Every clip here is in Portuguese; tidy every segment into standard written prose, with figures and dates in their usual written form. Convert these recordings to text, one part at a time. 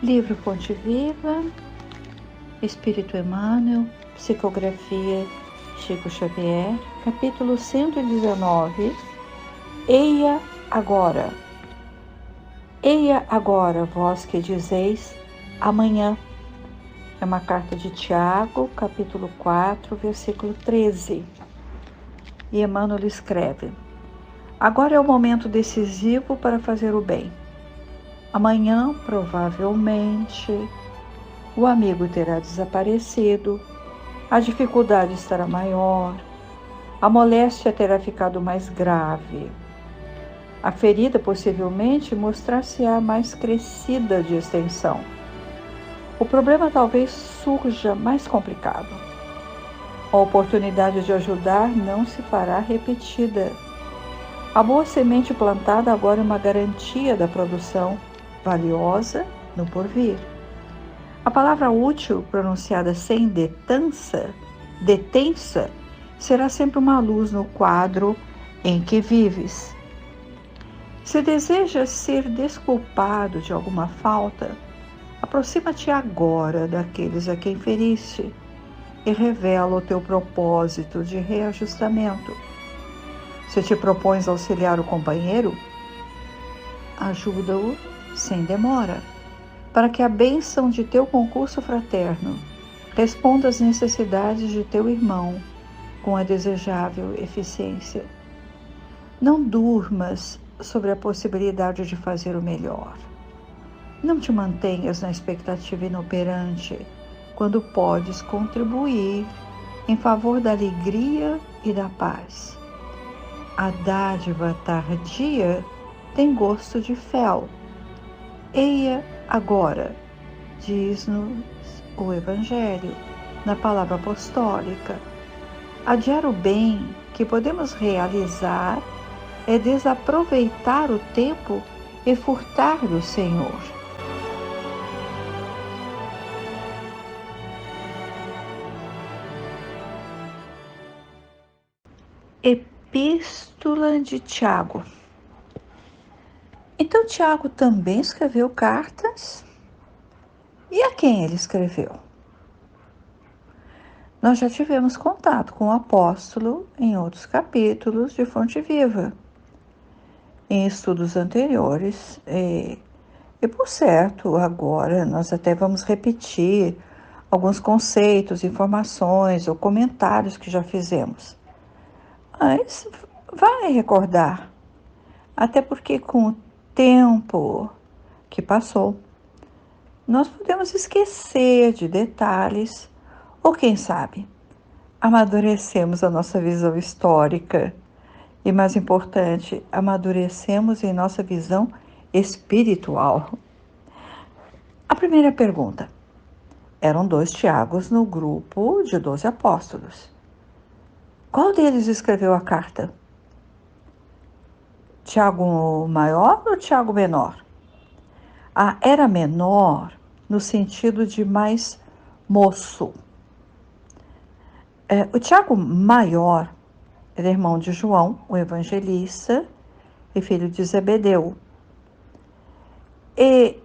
Livro Fonte Viva, Espírito Emmanuel, Psicografia Chico Xavier, capítulo 119. Eia agora. Eia agora, vós que dizeis, amanhã. É uma carta de Tiago, capítulo 4, versículo 13. E Emmanuel escreve: agora é o momento decisivo para fazer o bem. Amanhã, provavelmente, o amigo terá desaparecido, a dificuldade estará maior, a moléstia terá ficado mais grave. A ferida possivelmente mostrar-se-á mais crescida de extensão. O problema talvez surja mais complicado. A oportunidade de ajudar não se fará repetida. A boa semente plantada agora é uma garantia da produção valiosa no porvir. A palavra útil pronunciada sem detença, será sempre uma luz no quadro em que vives. Se desejas ser desculpado de alguma falta, aproxima-te agora daqueles a quem feriste e revela o teu propósito de reajustamento. Se te propões auxiliar o companheiro, ajuda-o sem demora, para que a bênção de teu concurso fraterno responda às necessidades de teu irmão com a desejável eficiência. Não durmas sobre a possibilidade de fazer o melhor. Não te mantenhas na expectativa inoperante, quando podes contribuir em favor da alegria e da paz. A dádiva tardia tem gosto de fel. Eia agora, diz-nos o Evangelho, na palavra apostólica. Adiar o bem que podemos realizar é desaproveitar o tempo e furtar do Senhor. Epístola de Tiago. Então Tiago também escreveu cartas? E a quem ele escreveu? Nós já tivemos contato com o apóstolo em outros capítulos de Fonte Viva, em estudos anteriores, e por certo, agora nós até vamos repetir alguns conceitos, informações ou comentários que já fizemos. Mas vai recordar, até porque com o tempo que passou, nós podemos esquecer de detalhes, ou quem sabe, amadurecemos a nossa visão histórica e, mais importante, amadurecemos em nossa visão espiritual. A primeira pergunta: eram 2 Tiagos no grupo de 12 apóstolos. Qual deles escreveu a carta? Tiago maior ou Tiago menor? Era menor no sentido de mais moço. O Tiago maior era irmão de João, o evangelista, e filho de Zebedeu. E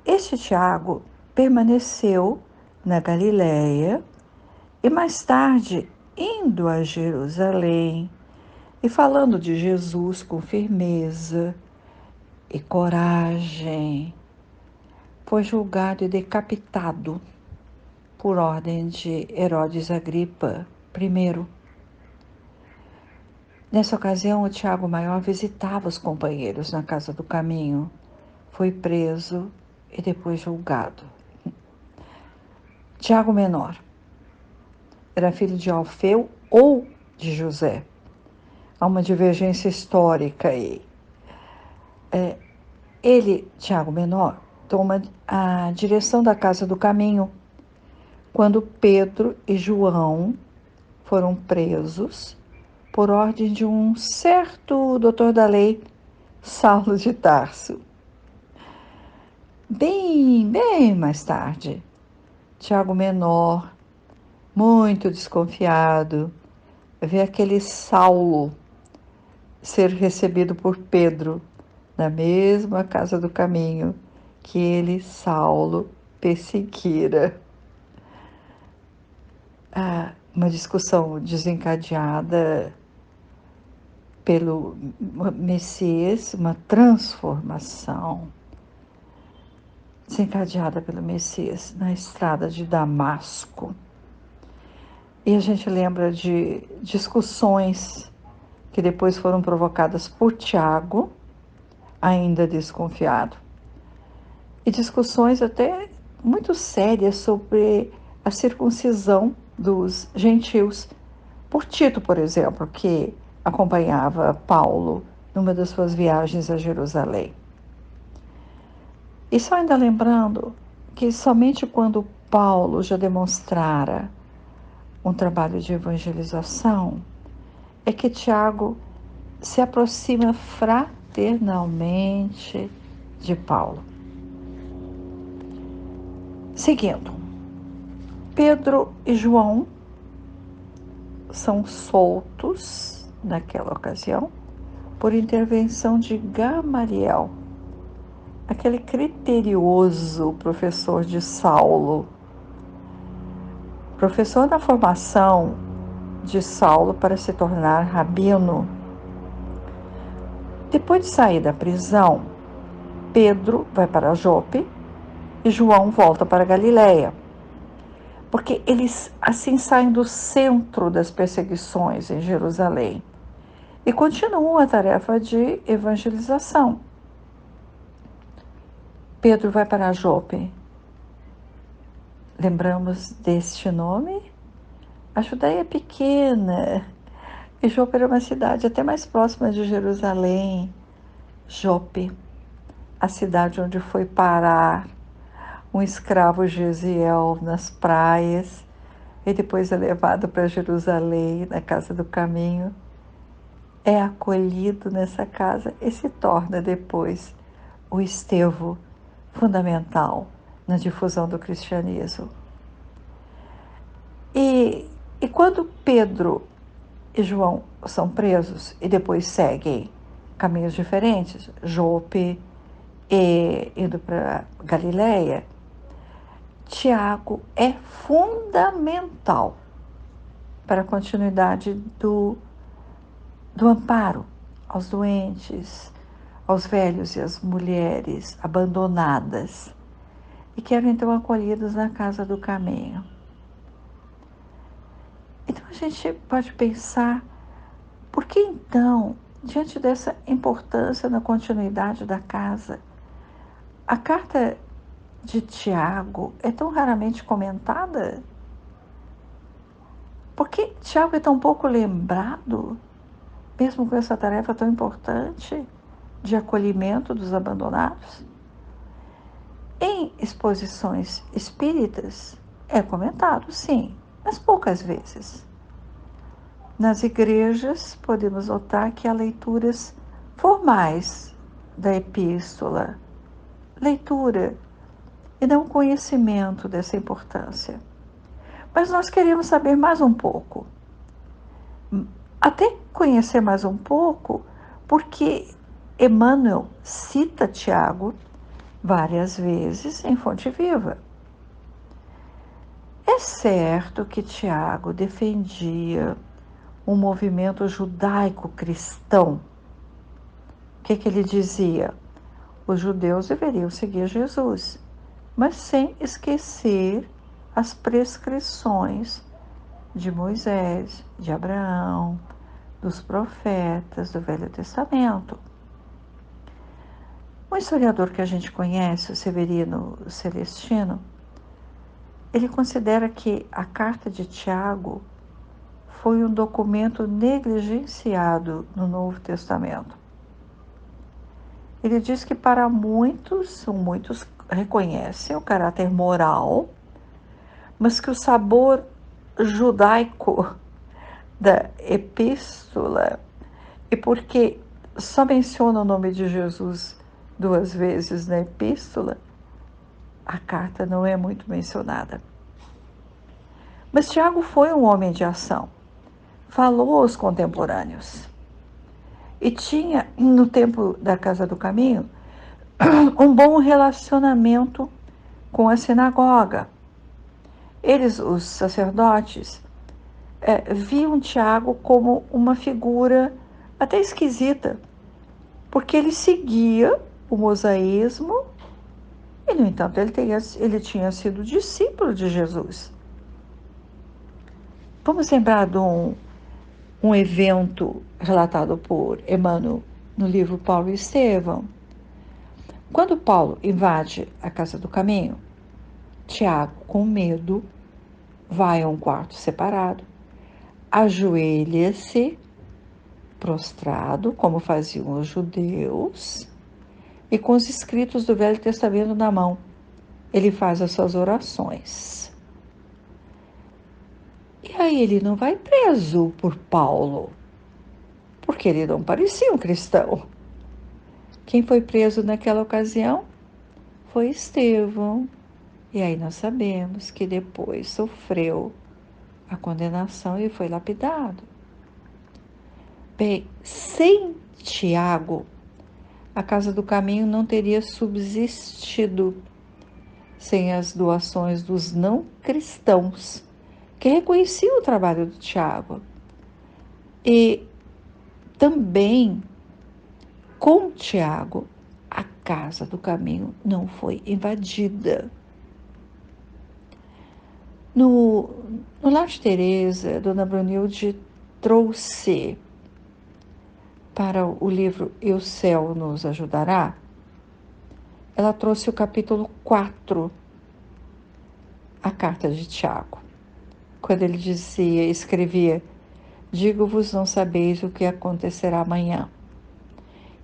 este Tiago permaneceu na Galileia e mais tarde, indo a Jerusalém e falando de Jesus com firmeza e coragem, foi julgado e decapitado por ordem de Herodes Agripa I. Nessa ocasião, o Tiago Maior visitava os companheiros na Casa do Caminho, foi preso e depois julgado. Tiago Menor era filho de Alfeu ou de José. Há uma divergência histórica aí. Ele, Tiago Menor, toma a direção da Casa do Caminho quando Pedro e João foram presos por ordem de um certo doutor da lei, Saulo de Tarso. Bem mais tarde, Tiago Menor, muito desconfiado, vê aquele Saulo ser recebido por Pedro na mesma Casa do Caminho aquele Saulo perseguira. Uma discussão desencadeada pelo Messias, uma transformação desencadeada pelo Messias na estrada de Damasco. E a gente lembra de discussões que depois foram provocadas por Tiago, ainda desconfiado, e discussões até muito sérias sobre a circuncisão dos gentios, por Tito, por exemplo, que acompanhava Paulo numa das suas viagens a Jerusalém. E só ainda lembrando que somente quando Paulo já demonstrara um trabalho de evangelização é que Tiago se aproxima fraternalmente de Paulo. Seguindo, Pedro e João são soltos naquela ocasião por intervenção de Gamaliel, aquele criterioso professor de Saulo, professor da formação de Saulo para se tornar rabino. Depois de sair da prisão, Pedro vai para Jope e João volta para Galiléia, porque eles assim saem do centro das perseguições em Jerusalém e continuam a tarefa de evangelização. Pedro vai para Jope. Lembramos deste nome? A Judéia é pequena e Jope era uma cidade até mais próxima de Jerusalém. Jope, a cidade onde foi parar um escravo Gesiel nas praias e depois é levado para Jerusalém, na Casa do Caminho, é acolhido nessa casa e se torna depois o estervo fundamental na difusão do cristianismo. E quando Pedro e João são presos e depois seguem caminhos diferentes, Jope e indo para Galiléia, Tiago é fundamental para a continuidade do amparo aos doentes, aos velhos e às mulheres abandonadas e que eram então acolhidos na Casa do Caminho. Então a gente pode pensar, por que então, diante dessa importância na continuidade da casa, a carta de Tiago é tão raramente comentada? Por que Tiago é tão pouco lembrado, mesmo com essa tarefa tão importante de acolhimento dos abandonados? Em exposições espíritas é comentado, sim, mas poucas vezes. Nas igrejas, podemos notar que há leituras formais da epístola, leitura e não conhecimento dessa importância. Mas nós queremos saber mais um pouco, até conhecer mais um pouco, porque Emmanuel cita Tiago várias vezes em Fonte Viva. É certo que Tiago defendia um movimento judaico-cristão. O que ele dizia? Os judeus deveriam seguir Jesus, mas sem esquecer as prescrições de Moisés, de Abraão, dos profetas do Velho Testamento. Um historiador que a gente conhece, o Severino Celestino, ele considera que a carta de Tiago foi um documento negligenciado no Novo Testamento. Ele diz que para muitos reconhecem o caráter moral, mas que o sabor judaico da epístola, e porque só menciona o nome de Jesus 2 vezes na epístola, a carta não é muito mencionada. Mas Tiago foi um homem de ação, falou aos contemporâneos. E tinha, no tempo da Casa do Caminho, um bom relacionamento com a sinagoga. Eles, os sacerdotes, viam Tiago como uma figura até esquisita, porque ele seguia o mosaísmo e, no entanto, ele tinha sido discípulo de Jesus. Vamos lembrar de um evento relatado por Emmanuel no livro Paulo e Estevão. Quando Paulo invade a casa do caminho, Tiago, com medo, vai a um quarto separado, ajoelha-se, prostrado, como faziam os judeus, e com os escritos do Velho Testamento na mão, ele faz as suas orações. E aí ele não vai preso por Paulo, porque ele não parecia um cristão. Quem foi preso naquela ocasião foi Estevão. E aí nós sabemos que depois sofreu a condenação e foi lapidado. Bem, sem Tiago, a Casa do Caminho não teria subsistido sem as doações dos não cristãos, que reconheciam o trabalho do Tiago. E também, com Tiago, a Casa do Caminho não foi invadida. No Lar de Teresa, Dona Brunilde trouxe para o livro E o Céu Nos Ajudará, ela trouxe o capítulo 4, a carta de Tiago, quando ele escrevia, digo-vos, não sabeis o que acontecerá amanhã.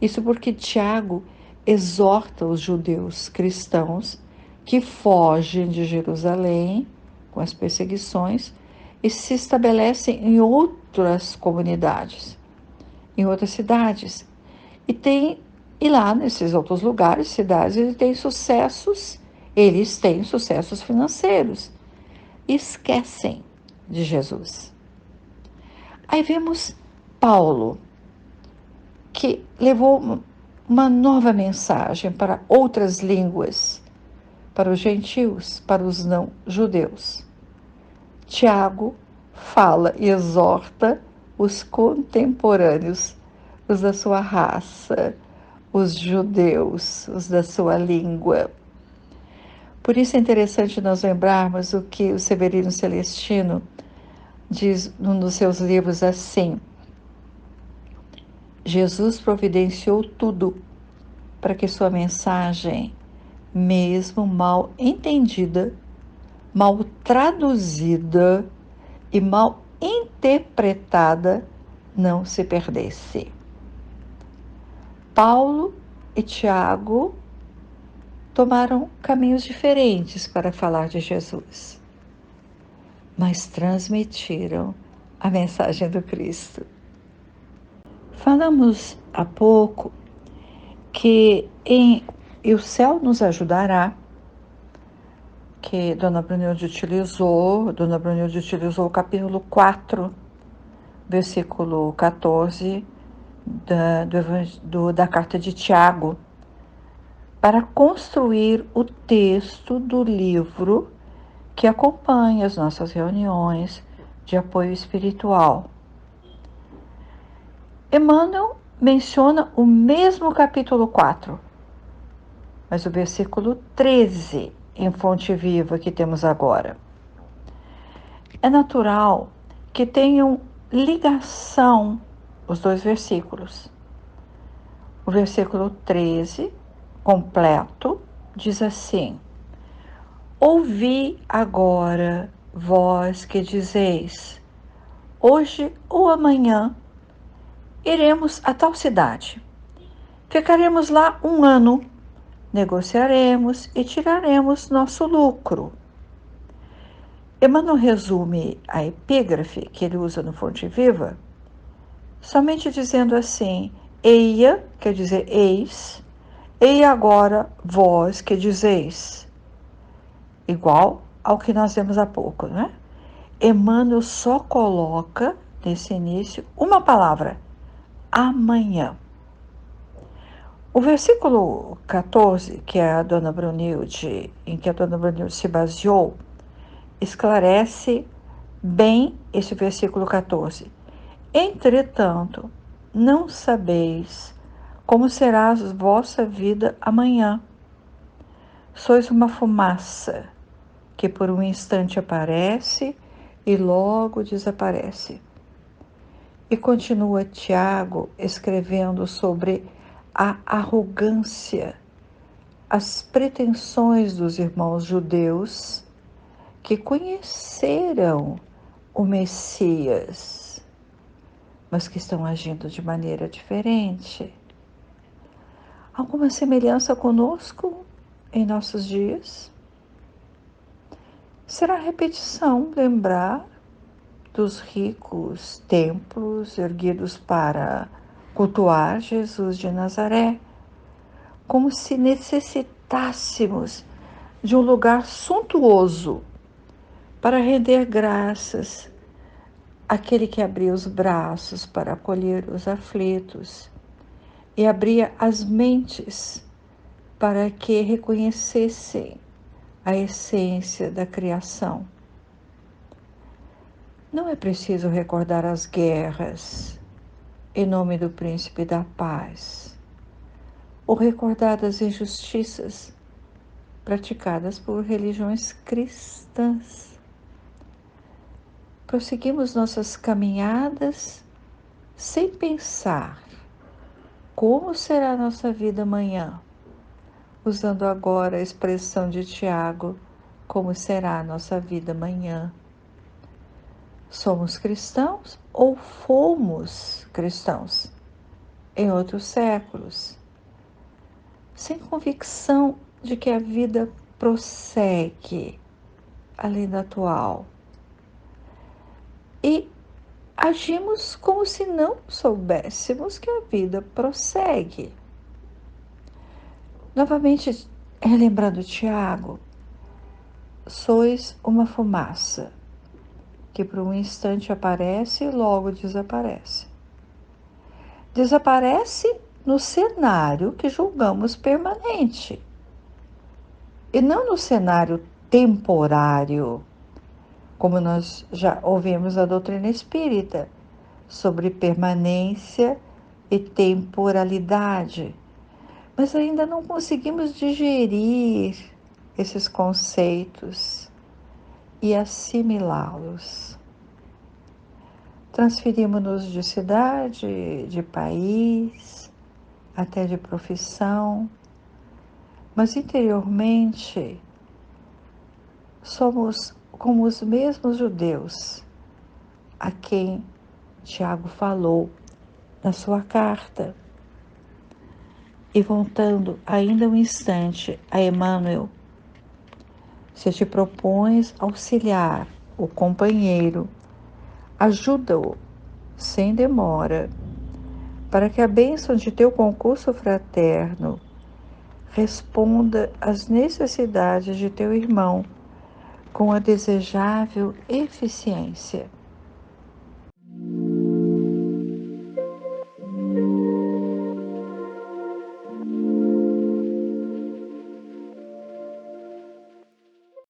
Isso porque Tiago exorta os judeus cristãos que fogem de Jerusalém com as perseguições e se estabelecem em outras comunidades, em outras cidades. E lá nesses outros lugares, cidades, eles têm sucessos financeiros. E esquecem de Jesus. Aí vemos Paulo, que levou uma nova mensagem para outras línguas, para os gentios, para os não judeus. Tiago fala e exorta os contemporâneos, os da sua raça, os judeus, os da sua língua. Por isso é interessante nós lembrarmos o que o Severino Celestino diz num dos seus livros assim: Jesus providenciou tudo para que sua mensagem, mesmo mal entendida, mal traduzida e mal interpretada, não se perdesse. Paulo e Tiago tomaram caminhos diferentes para falar de Jesus, mas transmitiram a mensagem do Cristo. Falamos há pouco que E o Céu Nos Ajudará, que Dona Brunilde utilizou o capítulo 4, versículo 14 da carta de Tiago, para construir o texto do livro que acompanha as nossas reuniões de apoio espiritual. Emmanuel menciona o mesmo capítulo 4, mas o versículo 13 em fonte viva que temos agora. É natural que tenham ligação os dois versículos. O versículo 13, completo, diz assim: ouvi agora, vós que dizeis, hoje ou amanhã iremos a tal cidade. Ficaremos lá 1 ano, negociaremos e tiraremos nosso lucro. Emmanuel resume a epígrafe que ele usa no Fonte Viva somente dizendo assim: eia, quer dizer eis, e agora vós que dizeis. Igual ao que nós vemos há pouco, né? Emmanuel só coloca nesse início uma palavra: amanhã. O versículo 14, que é a Dona Brunilde, em que a Dona Brunilde se baseou, esclarece bem esse versículo 14. Entretanto, não sabeis como será a vossa vida amanhã. Sois uma fumaça que por um instante aparece e logo desaparece. E continua Tiago escrevendo sobre a arrogância, as pretensões dos irmãos judeus que conheceram o Messias, mas que estão agindo de maneira diferente. Alguma semelhança conosco em nossos dias? Será repetição lembrar dos ricos templos erguidos para cultuar Jesus de Nazaré, como se necessitássemos de um lugar suntuoso para render graças àquele que abria os braços para acolher os aflitos e abria as mentes para que reconhecessem a essência da criação. Não é preciso recordar as guerras em nome do príncipe da paz, ou recordar as injustiças praticadas por religiões cristãs. Prosseguimos nossas caminhadas sem pensar como será a nossa vida amanhã, usando agora a expressão de Tiago, como será a nossa vida amanhã. Somos cristãos ou fomos cristãos em outros séculos, sem convicção de que a vida prossegue além da atual. E agimos como se não soubéssemos que a vida prossegue. Novamente, relembrando Tiago, sois uma fumaça que por um instante aparece e logo desaparece. Desaparece no cenário que julgamos permanente, e não no cenário temporário, como nós já ouvimos a doutrina espírita, sobre permanência e temporalidade. Mas ainda não conseguimos digerir esses conceitos e assimilá-los. Transferimos-nos de cidade, de país, até de profissão, mas interiormente somos como os mesmos judeus a quem Tiago falou na sua carta. E voltando ainda um instante a Emmanuel, se te propões auxiliar o companheiro, ajuda-o sem demora, para que a bênção de teu concurso fraterno responda às necessidades de teu irmão com a desejável eficiência.